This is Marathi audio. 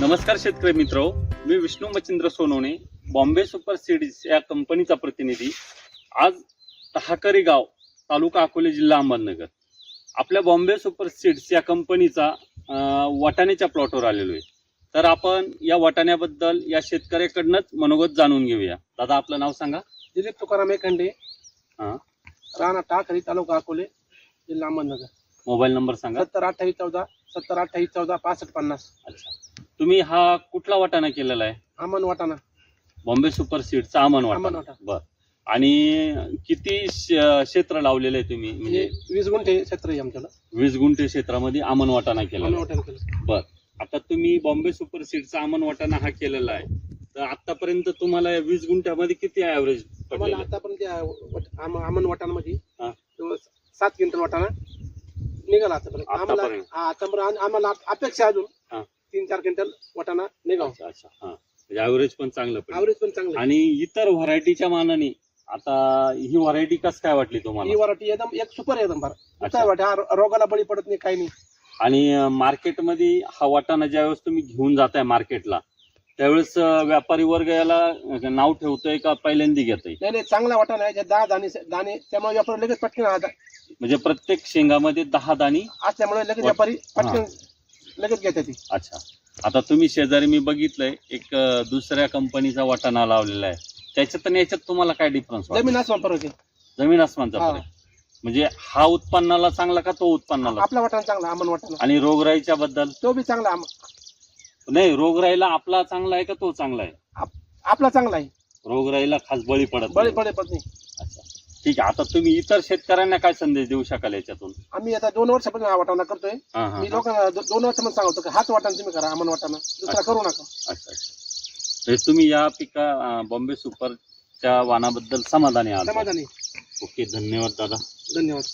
नमस्कार शेतकरी मित्र, मी विष्णू मच्छिंद्र सोनवणे, बॉम्बे सुपर सीड्स या कंपनीचा प्रतिनिधी। आज टाहाकरी गाव, तालुका अकोले, जिल्हा अहमदनगर, आपल्या बॉम्बे सुपर सीड्स या कंपनीचा वाटाण्याच्या प्लॉटवर आलेलो आहे। तर आपण या वाटाण्याबद्दल या शेतकऱ्याकडनंच मनोगत जाणून घेऊया। दादा, आपलं नाव सांगा। दिलीप तुकाराम एखंडे, हां, राणा टाकरी, तालुका अकोले, जिल्हा अहमदनगर। मोबाईल नंबर सांगा। 702814 702814 6550। अच्छा, तुम्ही हा कुठला वाटाणा केलेला आहे? अमन वाटाणा, बॉम्बे सुपर सीड्सचा अमन अमन वाटाणा। वाटाणा। बर, आणि किती क्षेत्र लावलेलं आहे तुम्ही? हे म्हणजे 20 गुंठे क्षेत्र आहे आमच्याला। 20 गुंठे क्षेत्रामध्ये अमन वाटाणा केलेला अमन आहे। वाटाणा केलं। बर, आता तुम्ही बॉम्बे सुपर सीडचा अमन वाटाणा हा केलेला आहे, तर आतापर्यंत तुम्हाला या 20 गुंठ्यामध्ये किती ॲव्हरेज आम्हाला पडलेलं? आतापर्यंत अमन वाटाणामध्ये हा. 7 क्विंटल वाटाणा निघाला आतापर्यंत। आतापर्यंत? आतापर्यंत आम्हाला अपेक्षा अजून हा. 3-4 क्विंटल वाटाणा निघावा। अच्छा अच्छा, हा, म्हणजे ॲव्हरेज पण चांगलं पडलं। ॲव्हरेज पण चांगलं आहे। आणि इतर व्हरायटीच्या मानाने आता ही व्हरायटी कसं काय वाटली ही तुम्हाला? व्हरायटी एकदम एक सुपर, एकदम बरं। अच्छा. काय वाटतं, रोगाला बळी पडत नाही, काही नाही। आणि मार्केटमध्ये हा वाटाणा ज्यावेळेस तुम्ही घेऊन जाताय मार्केटला, त्यावेळेस व्यापारी वर्ग याला नाव ठेवतोय का पहिल्यांदा घेतोय? नाही, चांगला वाटाणा आहे, 10 दाणे, त्यामुळे व्यापारी लगेच पटकन म्हणजे प्रत्येक शेंगामध्ये 10 दाणी असल्यामुळे लगेच व्यापारी पटकन लगेच घेतात ती। अच्छा, आता तुम्ही शेजारी मी बघितलंय एक दुसऱ्या कंपनीचा वाटाणा लावलेला आहे, त्याच्यात आणि याच्यात तुम्हाला काय डिफरन्स? जमीन आसमान फरक आहे। जमीन आसमानचा हा. फरक। म्हणजे हा उत्पन्नाला चांगला का तो उत्पन्नाला? आपला वाटाणा चांगला, अमन वाटाणा। आणि रोगराईच्या बद्दल? तो बी चांगला। नाही, रोगराईला आपला चांगला आहे का तो चांगला आहे? आपला चांगला आहे, रोगराईला खास बळी पडत बळी नाही. पडत नाही। अच्छा, ठीक आहे। आता तुम्ही इतर शेतकऱ्यांना काय संदेश देऊ शकाल याच्यातून? आम्ही आता 2 वर्षापासून हा वाटाणा करतोय। हा, हा, मी हा. लोकांना 2 वर्षापासून सांगतो की हाच वाटाणा तुम्ही करा, अमन वाटाणा, दुसरा करू नका। अच्छा अच्छा, म्हणजे तुम्ही या बॉम्बे सुपरच्या वाणाबद्दल समाधानी आहात? समाधानी। ओके, धन्यवाद दादा। धन्यवाद।